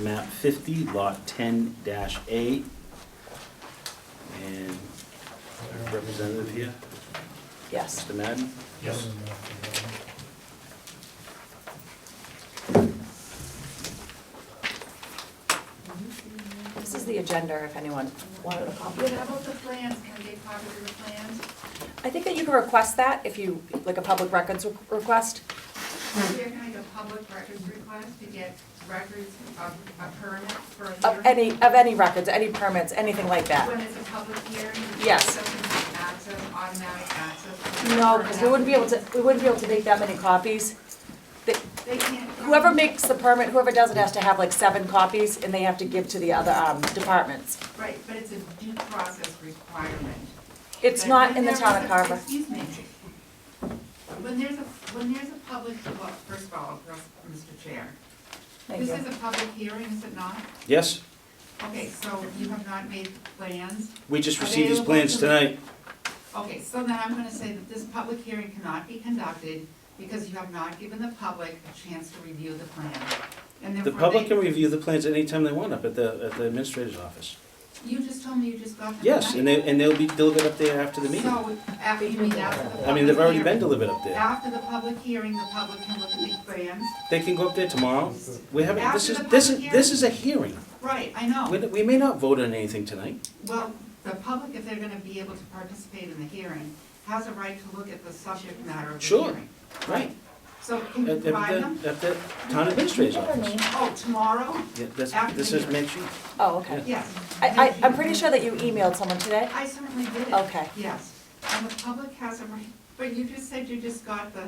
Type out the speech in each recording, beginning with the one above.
map 50, lot 10-A. And our representative here, Yes. Mr. Madden. Yes. This is the agenda, if anyone wanted a copy of How it. about the plans? Can I get copies of the plans? I think that you can request that if you, like a public records request. Where can I go, public records request to get records of a permit for a Of hearing? any records, any permits, anything like that. When it's a public hearing? Yes. It doesn't have access, automatic access? No, because we wouldn't be able to make that many copies. They can't. Whoever makes the permit, whoever does it has to have like 7 copies, and they have to give to the other departments. Right, but it's a due process requirement. It's But not when in the there town is of a- Carver. Excuse me. When there's a public, well, first of all, Mr. Chair, Thank this you. is a public hearing, is it not? Yes, Okay, so you have not made plans? we just received these plans tonight. Okay, so then I'm gonna say that this public hearing cannot be conducted because you have not given the public a chance to review the plan. And The therefore public they- can review the plans anytime they want up at the administrator's office. You just told me you just got them. Yes, and tonight. they'll be delivered up there after the meeting. So, after, you mean after the public I mean, they've already been hearing- delivered up there. After the public hearing, the public can look at these plans? They can go up there tomorrow. We haven't, this After is, the this public is, this is a hearing. Right, I know. We may not vote on anything tonight. Well, the public, if they're gonna be able to participate in the hearing, has a right to look at the subject matter of the Sure. hearing. Right. So can you At provide them? the town administrator's office. Oh, tomorrow? Yeah, this After is the Main Street. Oh, okay. Yes. I'm pretty sure that you emailed someone today. I certainly did. Okay. Yes, and the public has a right, but you just said you just got the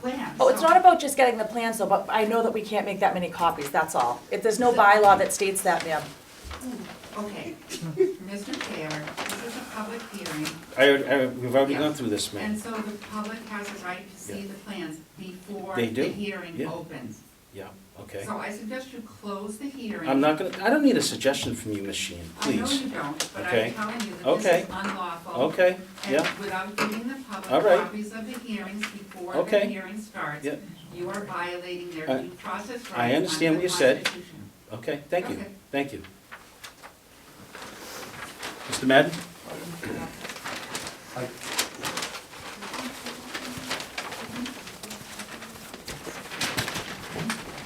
plan. Oh, it's so- not about just getting the plans though, but I know that we can't make that many copies, that's all. If there's no bylaw that states that, ma'am. Okay, Mr. Chair, this is a public hearing, We've already Yeah. gone through this, and man. so the public has a right to see Yeah. the plans before They the do, hearing yeah. opens. Yeah, okay. So I suggest you close the hearing. I'm not gonna, I don't need a suggestion from you, Ms. Sheehan, I know please. you don't, but Okay. I'm telling you that Okay. this is unlawful. Okay, yeah, And without giving the All public right. copies of the hearings before the Okay. hearing starts, Yeah. you are violating their I- due process rights I understand under what the you said. Constitution. okay, thank you, Okay. thank you. Mr. Madden?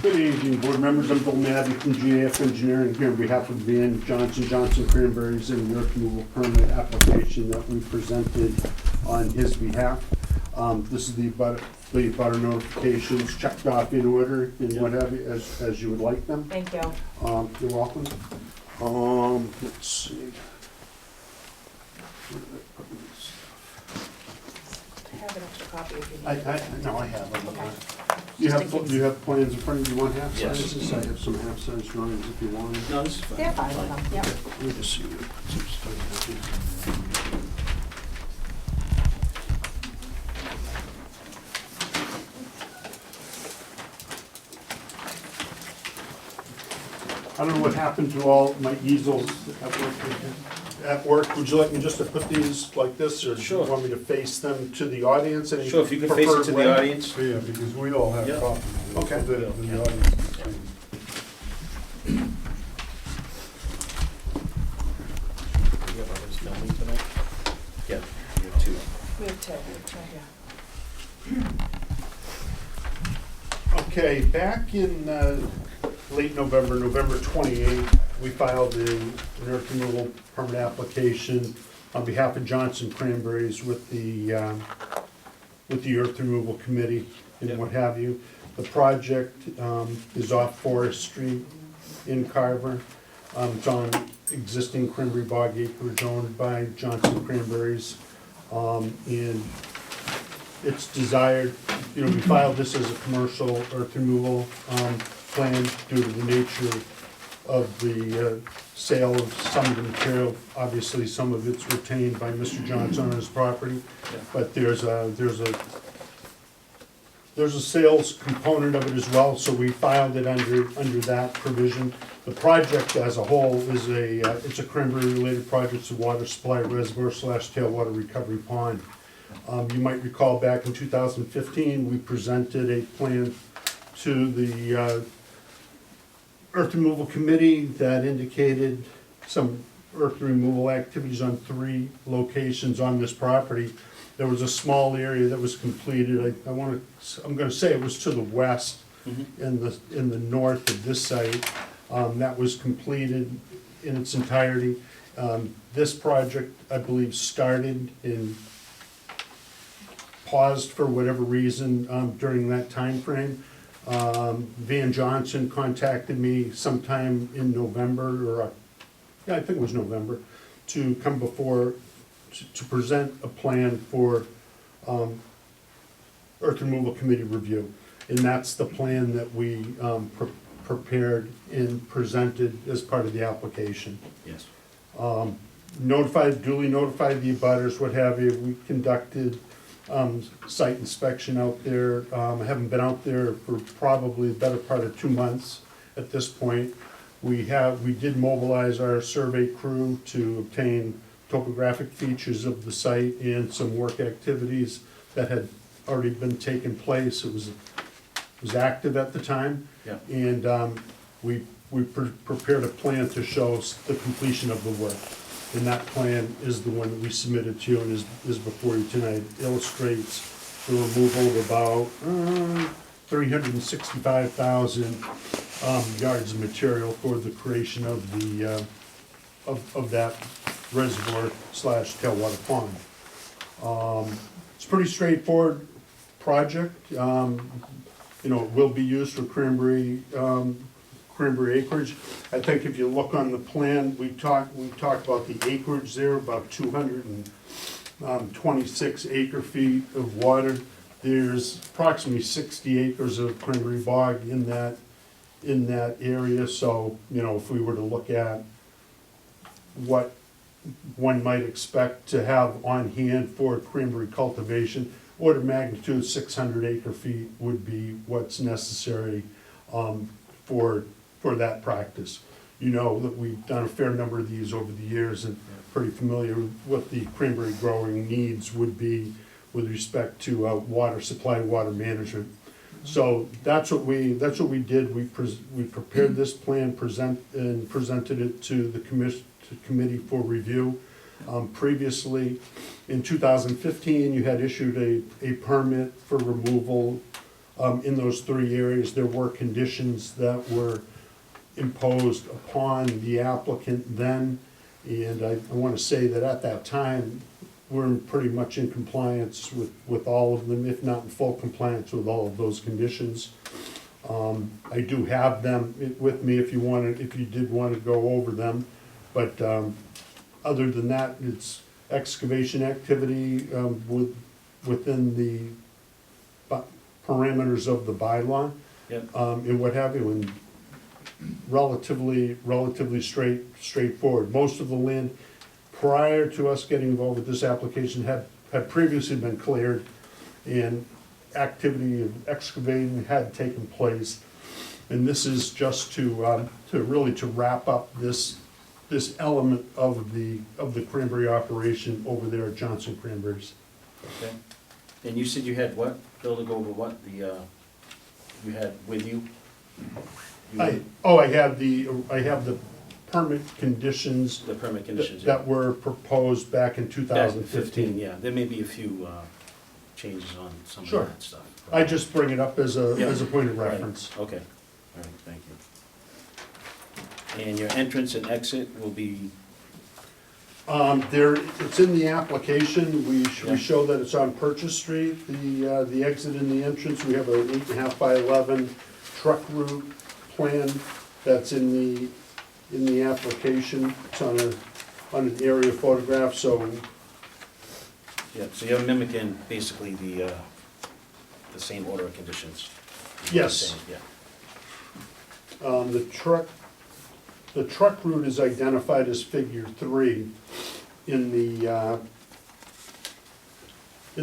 Good evening, board members. I'm Bill Madden from GAF Engineering here on behalf of Van Johnson Cranberries and the earth removal permit application that we presented on his behalf. This is the butter notifications checked off in order and what have you, as you would like them. Thank you. You're welcome. Let's see. Where did I put these? I have an extra copy if you need. No, I have them. Okay. You Just have, in case. you have plans in front of you, you want half Yes. sizes? I have some half size drawings if you want them. No, this is fine. They're fine with them, yep. Let me just see. Put some stuff in here. I don't know what happened to all my easels at work. Would you like me just to put these like this, or do you Sure. want me to face them to the audience? Any Sure, if you could face it preferred to way? the audience. Yeah, because we all have Yeah. copies. Okay. The audience. You have others filming tonight? Yeah, you have 2. We have two, right here. Okay, back in late November, November 28th, we filed an earth removal permit application on behalf of Johnson Cranberries with the Earth Removal Committee Yep. and what have you. The project is off Forest Street in Carver. It's on existing cranberry bog acreage owned by Johnson Cranberries. And it's desired, we filed this as a commercial earth removal plan due to the nature of the sale of some of the material. Obviously, some of it's retained by Mr. Johnson on his property, Yeah. but there's a sales component of it as well, so we filed it under that provision. The project as a whole is it's a cranberry-related project. It's a water supply reservoir / tailwater recovery pond. You might recall back in 2015, we presented a plan to the earth removal committee that indicated some earth removal activities on 3 locations on this property. There was a small area that was completed, I'm gonna say it was to the west, in the north of this site, that was completed in its entirety. This project, I believe, started and paused for whatever reason, during that time frame. Van Johnson contacted me sometime in November, I think it was November, to come before, to present a plan for, earth removal committee review. And that's the plan that we, prepared and presented as part of the application. Yes. Duly notified the abutters, what have you. We conducted site inspection out there. I haven't been out there for probably the better part of 2 months at this point. We did mobilize our survey crew to obtain topographic features of the site and some work activities that had already been taking place. It was active at the time. Yeah. And we prepared a plan to show the completion of the work. And that plan is the one that we submitted to you and is before you tonight. It illustrates the removal of about 365,000 yards of material for the creation of the of that reservoir slash tailwater pond. It's a pretty straightforward project. You know, it will be used for cranberry acreage. I think if you look on the plan, we talked about the acreage there, about 226 acre feet of water. There's approximately 60 acres of cranberry bog in that area. So, you know, if we were to look at what one might expect to have on hand for cranberry cultivation, order of magnitude 600 acre feet would be what's necessary for that practice. You know that we've done a fair number of these over the years and pretty familiar with what the cranberry growing needs would be with respect to water supply, water management. So that's what we did. We prepared this plan, presented it to the committee for review. Previously, in 2015, you had issued a permit for removal in those 3 areas. There were conditions that were imposed upon the applicant then, and I want to say that at that time, we're pretty much in compliance with all of them, if not in full compliance with all of those conditions. I do have them with me if you did want to go over them, but other than that, it's excavation activity within the parameters of the bylaw. Yep. And what have you, and relatively straightforward. Most of the land prior to us getting involved with this application had previously been cleared, and activity of excavating had taken place. And this is just to really wrap up this element of the cranberry operation over there at Johnson Cranberries. Okay. And you said you had what? Bill, to go over what you had with you? I have the permit conditions The permit conditions. yeah. that were proposed back in Back 2015. yeah. There may be a few changes on some Sure. of that stuff. I just bring it up as a Yeah. point of Right. reference. Okay, all right, thank you. And your entrance and exit will be, It's in the application, we Yeah. show that it's on Purchase Street, the exit and the entrance, we have an 8.5 by 11 truck route plan that's in the application. It's on an aerial photograph, so, yeah, so you're mimicking basically the same order of conditions. Yes. Yeah, the truck route is identified as figure 3 in the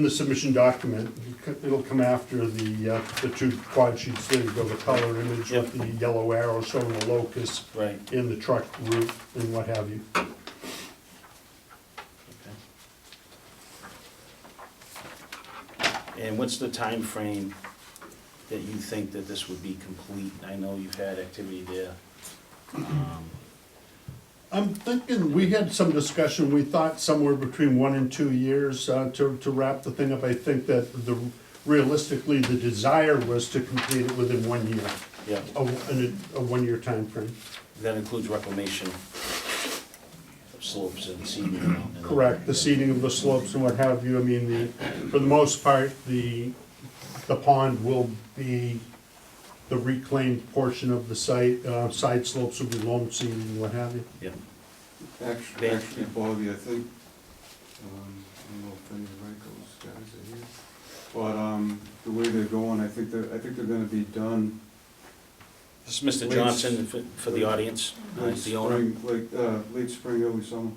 submission document. It'll come after the 2 quad sheets, there you go, the color image with the yellow arrow showing the locus right, in the truck route and what have you. okay. And what's the time frame that you think that this would be complete? I know you've had activity there I'm thinking, we had some discussion, we thought somewhere between 1 and 2 years to wrap the thing up. I think that realistically, the desire was to complete it within 1 year, Yeah, a 1 year timeframe. that includes reclamation of slopes and seeding. and- Correct, the seeding of the slopes and what have you. I mean, for the most part, the pond will be the reclaimed portion of the site. Side slopes will be loam seeded and what have you. Yeah, Actually, Bobby, I think, I don't know if any of Rico's guys are here, but, the way they're going, I think they're gonna be done. this is Mr. Late- Johnson for the audience, late the owner. spring, late spring, early summer.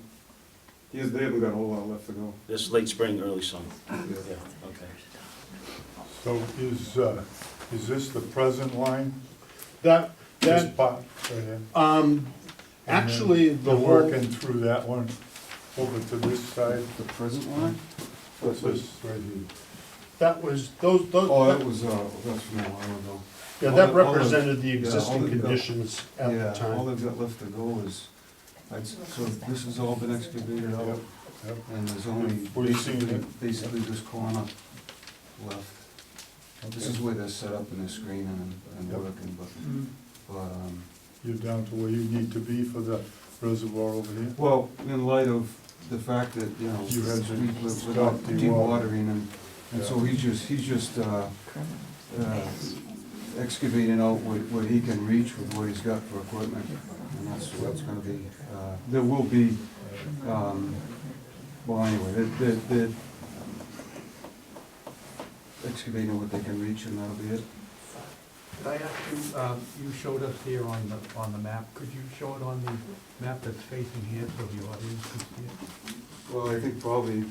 They haven't got a whole lot left to go. This is late spring, early summer. Yeah. Yeah, okay. So is this the present line? That, This part right here? actually, the They're whole, working through that one over to this side? The present line? What's this right here? that was, those, Oh, that was, that's from a while ago. yeah, all that the- all the- represented the yeah, all existing the- conditions at the Yeah, all time. they've got left to go is, so this has all been excavated out, Yep, yep. and there's only We've seen basically this corner left. This is where they're set up in the screening and Yep. working, but, You're down to where you need to be for the reservoir over here? well, in light of the fact that, you know, You had to without stop dewatering. dewatering, and so he's just, excavating out what he can reach with what he's got for equipment, and that's gonna be, there will be, well, anyway, they're excavating what they can reach, and that'll be it. Could I ask you, you showed us here on the map, could you show it on the map that's facing here so the audience can see it? Well, I think probably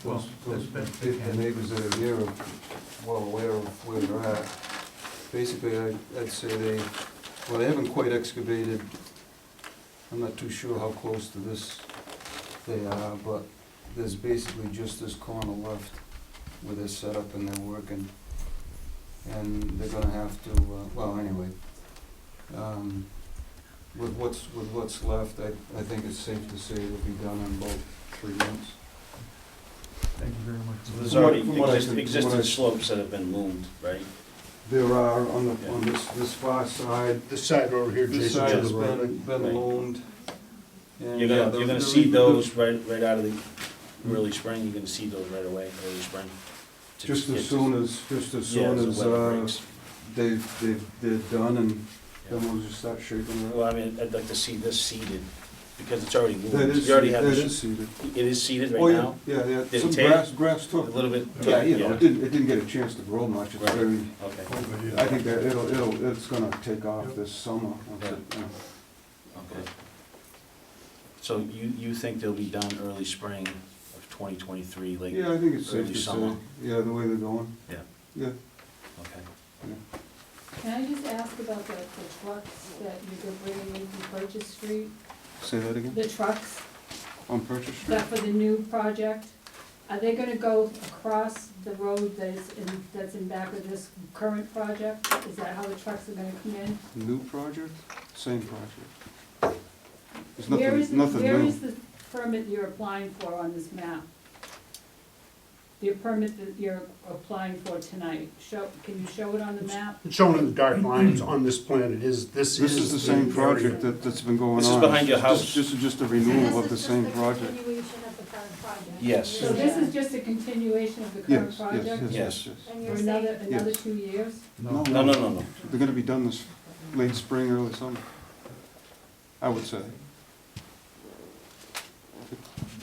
Well, those, that's best they if the can. neighbors that are here are well aware of where they're at. Basically, I'd say they haven't quite excavated, I'm not too sure how close to this they are, but there's basically just this corner left where they're set up and they're working. And they're gonna have to, well, anyway, with what's left, I think it's safe to say it'll be done in about 3 months. Thank you very much. So there's From what- already from what I can- from existing what I- slopes that have been loomed, right? There are on this far side, This side over here, this Jason, side to has the right. been Right. loamed. And, You're yeah, gonna the- seed the- those right out of the early spring, you're gonna seed those right away, early spring? to Just get as soon as, Yeah, as the weather breaks. they're done, and Yeah. then we'll just start shaping it Well, up. I mean, I'd like to see this seeded, because it's already moved. That is, You already have that the is seeded. It is seeded Oh, right yeah, now? yeah, Did yeah, it some take grass A took. little bit? Yeah, you know, it didn't get a chance to grow much, it's Right. very, Okay, Over here. I think that it's gonna take off this summer. Yeah. okay. So you think they'll be done early spring of 2023, like? Yeah, I think it's safe early to say, summer? yeah, the way they're going, Yeah, yeah. okay. Can I just ask about the trucks that you're bringing in from Purchase Street? Say that again? The trucks On Purchase Street? that for the new project, are they gonna go across the road that's in back of this current project? Is that how the trucks are gonna come in? New project, same project. There's Where is nothing Where new. is the permit you're applying for on this map? The permit that you're applying for tonight, can you show it on the map? It's shown in the dark lines on this plan, this is the same area. project that's been going on. This is behind your This- house. This is just a renewal of the same project. continuation of the current project. Yes. So this is just a continuation of the current Yes, project? yes, yes, Yes. yes. And For you're another, saying, another Yes. 2 years? No. They're gonna be done this late spring, early summer. I would say.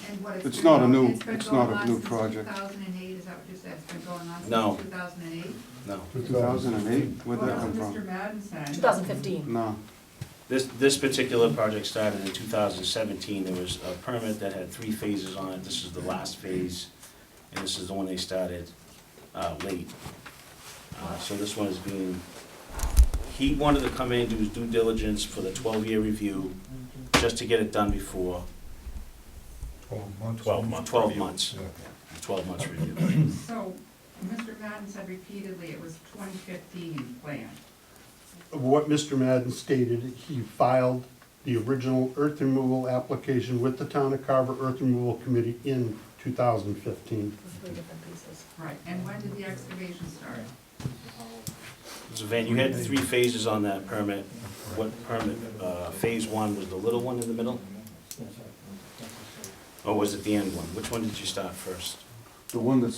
And what It's been not a going- new- been it's going not a on new since project. 2008, is that what you said? It's been going on No. since 2008? No. 2008, where'd that Well, come that's what from? Mr. Madden said. 2015. No. This particular project started in 2017. There was a permit that had 3 phases on it. This is the last phase, and this is the one they started late. So this one is being, he wanted to come in, do his due diligence for the 12-year review, just to get it done before 12 months. 12 months. 12 months. Yeah. 12 months review. So, Mr. Madden said repeatedly it was 2015 plan. What Mr. Madden stated, he filed the original earth removal application with the Town of Carver Earth Removal Committee in 2015. Three different pieces. Right, and when did the excavation start? So Van, you had 3 phases on that permit. What permit, phase 1 was the little one in the middle? Or was it the end one? Which one did you start first? The one there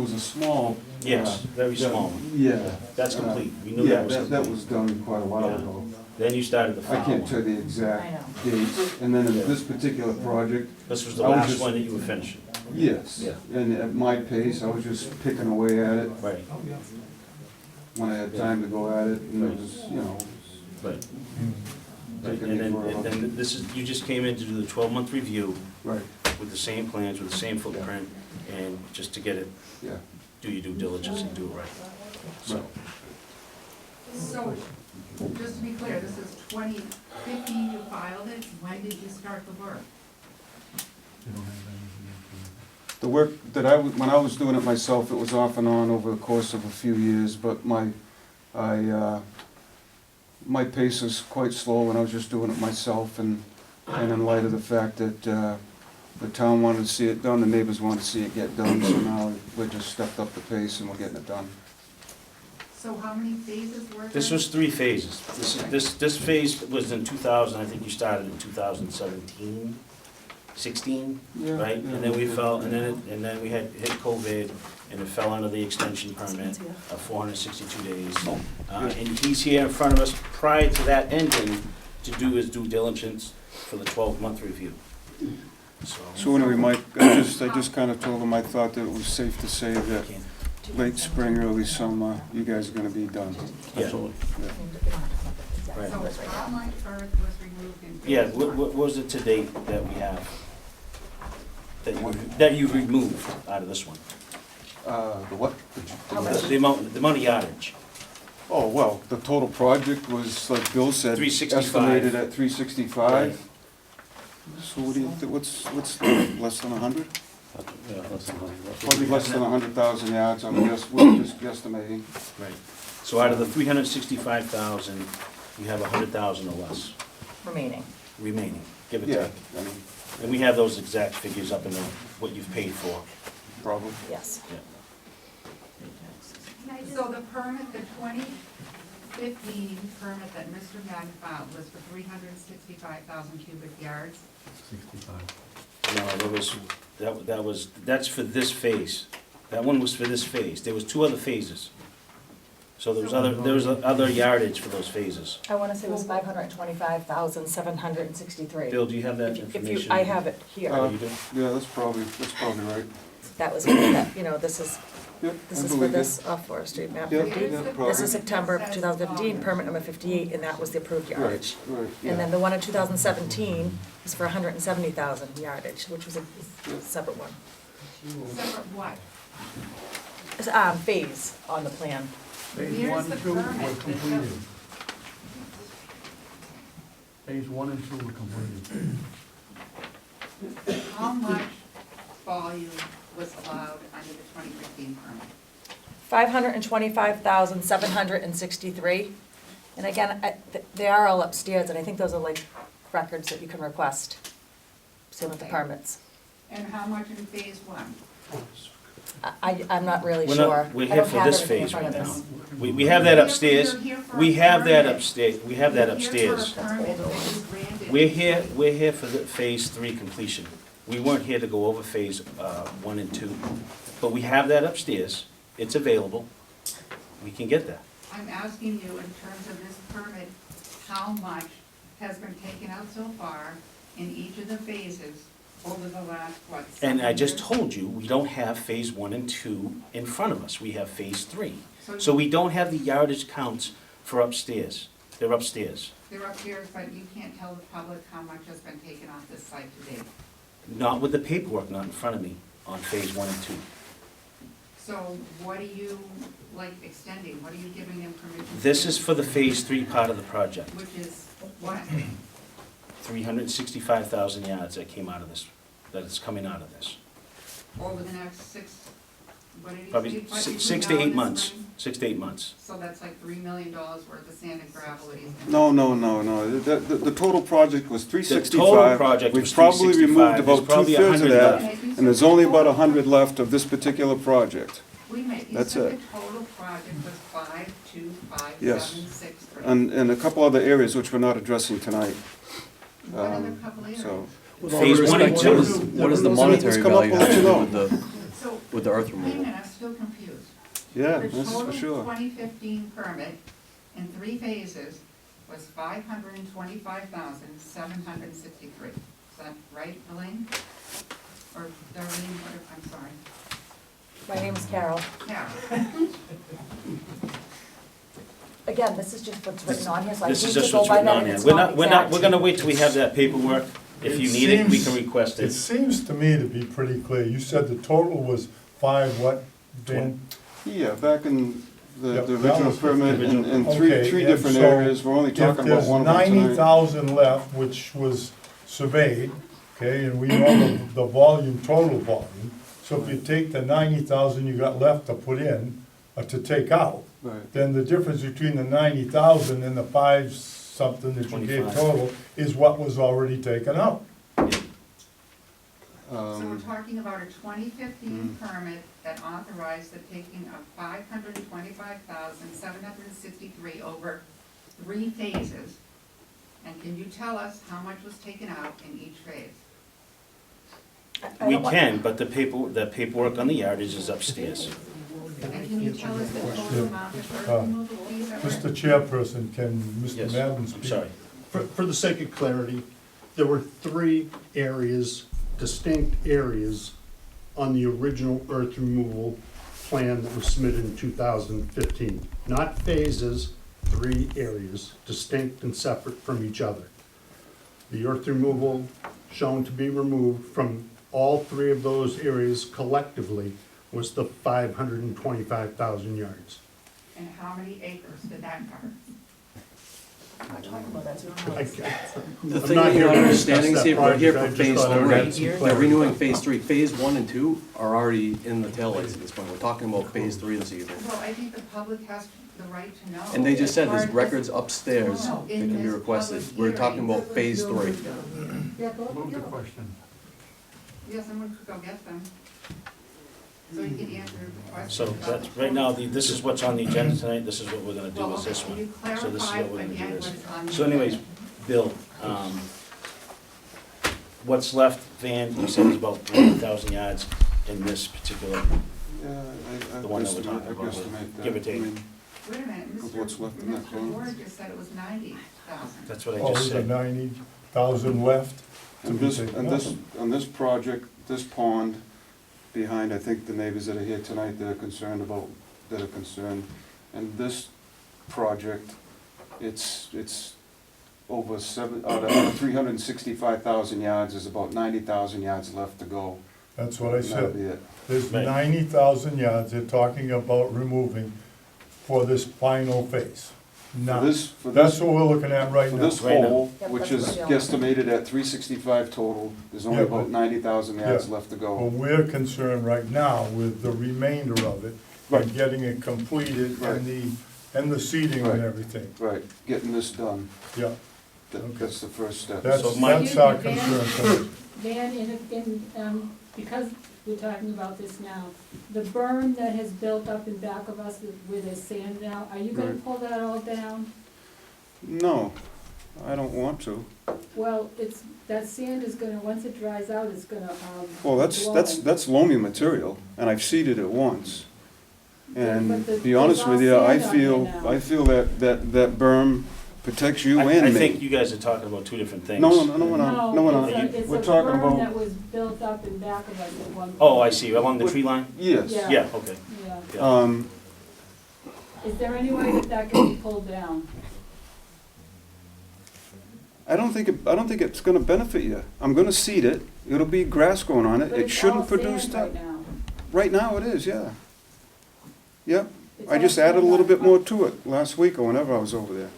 was a small. Yes, very yeah, small one. Yeah. That's complete. We knew Yeah, that was that complete. was done quite a while Yeah. ago. Then you started the I flower can't tell one. the I exact know. dates, and then in this particular project, This was the I was last just- one that you were finishing. yes. Yeah. And at my pace, I was just picking away at it Right, when I had time to go at it, and it was, right. taking And me for a. then this is, you just came in to do the 12-month review Right, with the same plans, with the same footprint, and just to get it, yeah. do your due diligence and do it right. So, So, just to be clear, this is 2015 you filed it, when did you start the work? You don't have anything The work that when I was doing it myself, it was off and on over the course of a few years, but my pace was quite slow when I was just doing it myself, and in light of the fact that the town wanted to see it done, the neighbors wanted to see it get done, so now we just stepped up the pace and we're getting it done. So how many phases were there? this was 3 phases. This phase was in 2000, I think you started in 2017, 16, Yeah, right? yeah, And then we yeah. fell, and then we had hit COVID, and it fell under the extension permit of 462 days. And he's here in front of us prior to that ending to do his due diligence for the 12-month review. So anyway, Mike, I just kind of told him I thought that it was safe to say that late spring, early summer, you guys are gonna be done. Yeah, So how much earth was removed in phase yeah, one? what was it to date that we have? That you removed out of this one? The what? How much? The amount of yardage. Oh, well, the total project was, like Bill said, 365. estimated at 365. Right. So what do you, what's less than 100? Probably less than 100,000 yards, we're just guesstimating. Right. So out of the 365,000, you have 100,000 or less Remaining. remaining, give or Yeah, take. I mean, And we have those exact figures up in the, what you've paid for. probably. Yes. Yeah. So the permit, the 2015 permit that Mr. Madden filed was for 365,000 cubic yards? 65. No, that's for this phase. That one was for this phase. There was 2 other phases. So there was other yardage for those phases. I wanna say it was 525,763. Bill, do you have that If you, information? I have it here. Oh, you do? Yeah, that's probably right. That was, that, you know, this is, Yep, this I is for believe this forestry map Yeah, 50. yeah, This probably. is September of 2015, permit number 58, and that was the approved it. yardage. Right, And then yeah. the one in 2017 was for 170,000 yardage, which was a separate one. Separate what? It's, phase on the plan. Phase Here's 1 the and 2 were permit that completed. Phase 1 and 2 were completed. How much volume was allowed under the 2015 permit? 525,763. And again, they are all upstairs, and I think those are like records that you can request. Same with the Okay. permits. And how much in phase 1? I'm not really We're sure. not, we're I here don't for have this everything in phase front right of now. us. We have that upstairs. You're here for a We have that permit. upstairs, we have that You're here upstairs. for a permit that you granted. We're here for the phase 3 completion. We weren't here to go over phase 1 and 2, but we have that upstairs. It's available. We can get that. I'm asking you in terms of this permit, how much has been taken out so far in each of the phases over the last, what, 7 And I just years? told you, we don't have phase 1 and 2 in front of us. We have phase 3. So we don't have the yardage counts for upstairs. They're upstairs. They're upstairs, but you can't tell the public how much has been taken off this site to date. Not with the paperwork not in front of me on phase 1 and 2. So what are you, like, extending? What are you giving them permission to do? This is for the phase 3 part of the project. Which is what? 365,000 yards that came out of this, that is coming out of this. Over the next 6, what did he say? Probably But 6 between to now 8 and the months. spring? 6 to 8 months. So that's like $3 million worth of sand and gravel that he's gonna. No. The total project was three The total sixty-five. project was We've probably 365. removed There's about probably two-thirds of 100 that, left. and there's only about 100 left of this particular project. Wait a minute, you That's said it. the total project was 525,763. And a couple other areas which we're not addressing tonight. What other couple areas? So, With all Phase due one and respect, two. what is the Let's monetary come up value and have let to you do know. So, with the earth wait a removal? minute, I'm still confused. yeah, The this is for total sure. 2015 permit in 3 phases was 525,763. Is that right, Elaine? Or Darlene, what, I'm sorry. My name is Carol. Carol. Again, this is just what's written on here, so I This is need to just go what's by written that, on and there. it's We're not not, we're exact. gonna wait till we have that paperwork. If you need it, we can request It it. seems to me to be pretty clear. You said the total was 5 what, Dan? Yeah, back in the Yep, the that original was- permit, in Okay, three and different so areas, we're only If talking about there's one of them tonight. 90,000 left, which was surveyed, okay, and we know the volume, total volume, so if you take the 90,000 you got left to put in, to take out, Right. then the difference between the 90,000 and the 5 something that you gave 25. total is what was already taken out. So we're Um, talking about a 2015 permit that authorized the taking of 525,763 over 3 phases. And can you tell us how much was taken out in each phase? I We don't want- can, but the paperwork on the yardage is upstairs. And can you tell us the total amount of earth Uh, removal fees that were? Mr. Chairperson, can Mr. Yes, Madden I'm speak? sorry. For the sake of clarity, there were 3 areas, distinct areas, on the original earth removal plan that was submitted in 2015. Not phases, 3 areas, distinct and separate from each other. The earth removal shown to be removed from all 3 of those areas collectively was the 525,000 yards. And how many acres did that cover? I'm not talking about that, so we don't I- know. The I'm thing not that here you're to not discuss understanding, that see, we're here project. I for just phase thought I would add some 3. They're clarity. renewing phase 3. Phase 1 and 2 are already in the taillights at this point. We're talking about phase 3 this evening. Well, I think the public has the right to know. And they just said as there's part of records this- upstairs No, that in can be this requested. public We're talking hearing. about phase 3. Yeah, go, Move the yeah. question. Yes, someone could go get them. So you can answer the question. So about that's, the right now, total. this is what's on the agenda tonight, this is what we're gonna do, Well, is this can one. you So this is clarify what we're gonna again do this. what's on the So anyways, agenda? Bill, what's left, Van, you said is about 1,000 yards in this particular, Yeah, I The one that we're guesstimate- talking I about, guestimate that. give or take. I mean, Wait a minute, Of what's left in that Mr. phone? Ward just said it was 90,000. that's what I Oh, just there's a said. 90,000 left to And be this, taken and out. this, on this project, this pond behind, I think the neighbors that are here tonight that are concerned about, that are concerned, and this project, it's over out of 365,000 yards, there's about 90,000 yards left to go. That's what I That'll be said. it. There's Right. 90,000 yards they're talking about removing for this final phase. For Now, this, that's what we're looking at right for now. this Right now. hole, Yep, which that's is what we're guesstimated at 365 total, there's only Yeah, about but- 90,000 yards Yeah. left to But go. we're concerned right now with the remainder of it, and Right. getting it completed Right. and the seeding Right. and everything, Right, getting this done, yeah. That- that's the first step. That's, So Mike- that's our Excuse me, concern tonight. Van, because we're talking about this now, the berm that has built up in back of us where there's sand now, are you gonna Right. pull that all down? No, I don't want to. Well, that sand is gonna, once it dries out, it's gonna, Well, that's blow. loamy material, and I've seeded it once. But And the- to be honest there's with all you, I sand on there feel, now. I feel that berm protects you I and think me. you guys are talking about two different things. No, we're not, no, we're No, not. it's We're a talking berm about, that was built up in back of us at one point. Oh, I see, along the tree line? yes. Yeah. Yeah, okay. Yeah. Yeah. Is there any way that can be pulled down? I don't think it's gonna benefit you. I'm gonna seed it, it'll be grass growing on it, But it it's shouldn't all produce sand that. right now. Right now it is, yeah. Yep, It's I all just added a sand little on bit top. more to it last week or whenever I was over there.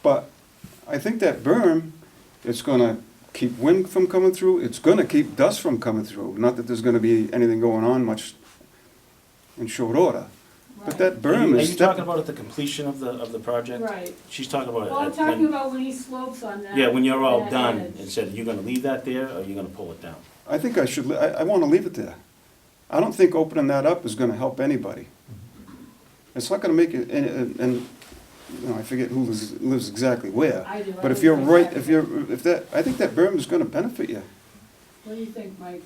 But I think that berm, it's gonna keep wind from coming through, it's gonna keep dust from coming through. Not that there's gonna be anything going on much in short order. But that Are berm you is, talking about at the completion of the project? Right. She's talking about it. Well, I'm at talking when- about when he slopes on that. Yeah, when you're all that done, edge. and said, you're gonna leave that there, or you're gonna pull it down? I think I should, I wanna leave it there. I don't think opening that up is gonna help anybody. It's not gonna make it, and, you know, I forget who lives exactly where. I do. But I if you're live right, back if there. you're, if that, I think that berm is gonna benefit you. What do you think, Mike?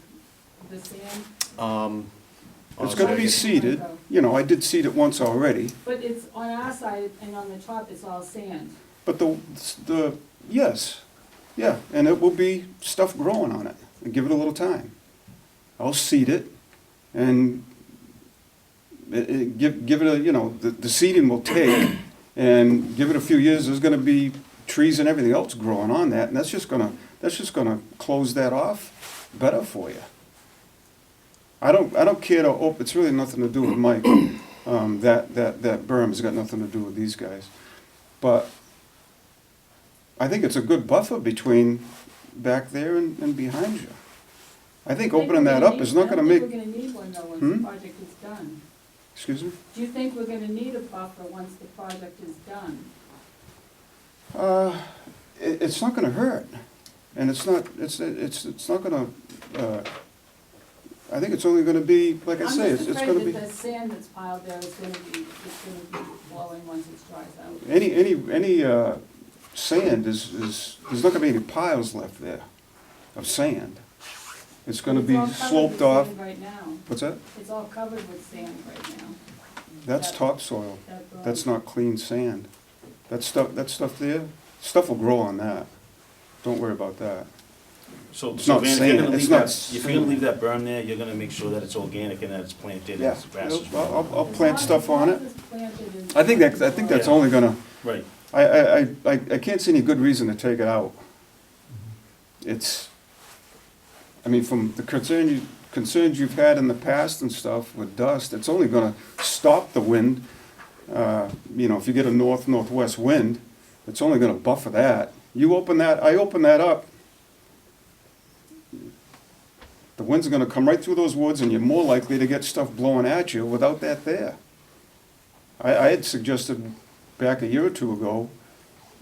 The sand? It's gonna be seeded, you know, I did seed it once already, But it's on our side and on the top, it's all sand. but yes, yeah, and it will be stuff growing on it, and give it a little time. I'll seed it, and give it a, you know, the seeding will take, and give it a few years, there's gonna be trees and everything else growing on that, and that's just gonna close that off better for you. I don't care to, it's really nothing to do with Mike, that berm has got nothing to do with these guys. But I think it's a good buffer between back there and behind you. I think opening that up is not gonna I make, don't think we're gonna need one though, once Hmm? the project is done. excuse me? Do you think we're gonna need a buffer once the project is done? It's not gonna hurt, and it's not gonna, I think it's only gonna be, like I say, it's gonna I'm just be, afraid that the sand that's piled there is gonna be blowing once it dries out. any sand is, there's not gonna be any piles left there of sand. It's gonna be It's all covered sloped with off, sand right now. what's that? It's all covered with sand right now. That's That- topsoil, that berm. that's not clean sand. That stuff there, stuff will grow on that, don't worry about that. So, It's so not Van, if sand, you're gonna it's leave not that, if you're gonna leave that berm there, you're gonna make sure that it's organic and that it's planted Yeah, and it's grass is I'll growing. plant stuff on it. As long as it's planted and- I think that's Yeah. only gonna, Right, I can't see any good reason to take it out. It's, I mean, from the concerns you've had in the past and stuff with dust, it's only gonna stop the wind. You know, if you get a northwest wind, it's only gonna buffer that. I open that up, the wind's gonna come right through those woods and you're more likely to get stuff blowing at you without that there. I had suggested back a year or two ago,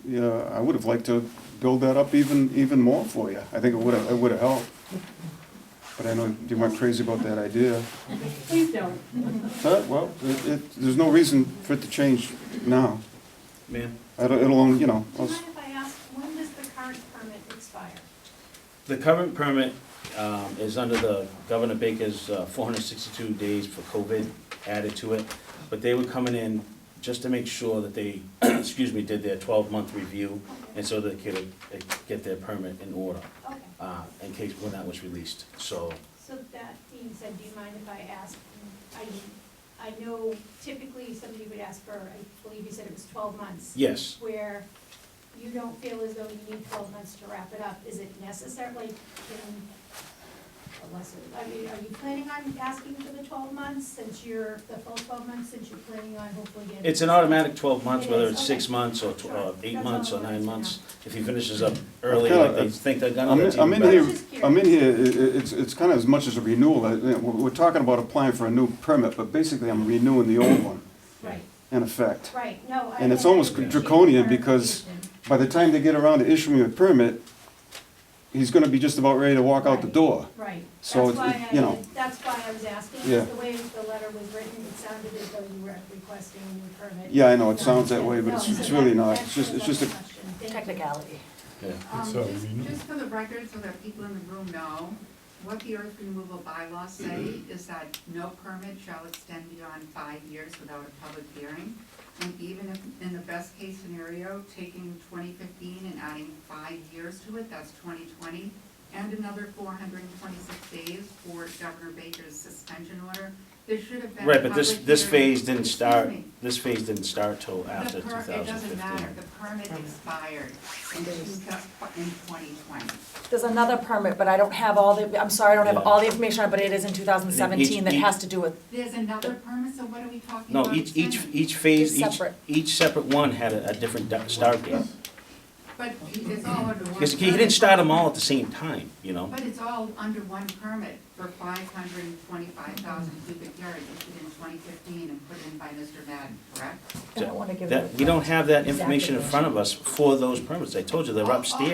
yeah, I would have liked to build that up even more for you. I think it would have helped. But I know you weren't crazy about that idea. Please don't. Well, there's no reason for it to change now. man. It'll only, you know, Do you mind if I ask, when does the current permit expire? The current permit is under the Governor Baker's 462 days for COVID added to it, but they were coming in just to make sure that they, excuse me, did their 12-month review, and so they could get their permit in order, Okay, in case when that was released, so. so that being said, do you mind if I ask, I know typically somebody would ask for, I believe you said it was 12 months. Yes, Where you don't feel as though you need 12 months to wrap it up, is it necessary, like, are you planning on asking for the 12 months, since you're, the full 12 months, since you're planning on hopefully getting? it's an automatic 12 months, It whether is, it's okay. 6 months or Sure. 8 That's months all or I 9 wanted to months. know. If he finishes up early, kinda- like they think they're gonna, that's I'm even in better. here, Just I'm in curious. here, it's kind of as much as a renewal. We're talking about applying for a new permit, but basically I'm renewing the old one, Right, in effect. right, no. And it's almost draconian because by the time they get around to issuing a permit, he's gonna be just about ready to walk out the door. Right, So that's it's- why you know. that's why I was asking, Yeah. because the way the letter was written, it sounded as though you were requesting a new permit. Yeah, I know, it sounds that way, but No, it's so really that- not. that It's just a, was my question. Thank you. Technicality. Yeah. It's, Just for the record, so that people in the room know, what the earth removal bylaws say is that no permit shall extend beyond 5 years without a public hearing. And even if, in the best case scenario, taking 2015 and adding 5 years to it, that's 2020, and another 426 days for Governor Baker's suspension order, there should have been a Right, but this public hearing. phase didn't Excuse start, me. this phase didn't start till after It doesn't matter, 2015. the permit expired in 2020. There's another permit, but I don't have all the, I'm sorry, I don't have Yeah. all the information, on it, but it is in 2017 that Each- has to do with, There's another permit, so what are we talking No, about? each extending? phase, It's separate. each separate one had a different start date. But it's all under one. Because he didn't start them all at the same time, you know? But it's all under one permit for 525,000 cubic yards issued in 2015 and put in by Mr. Madden, correct? I don't wanna give. That, we don't have that information in front of us for those permits. I told you, they're upstairs.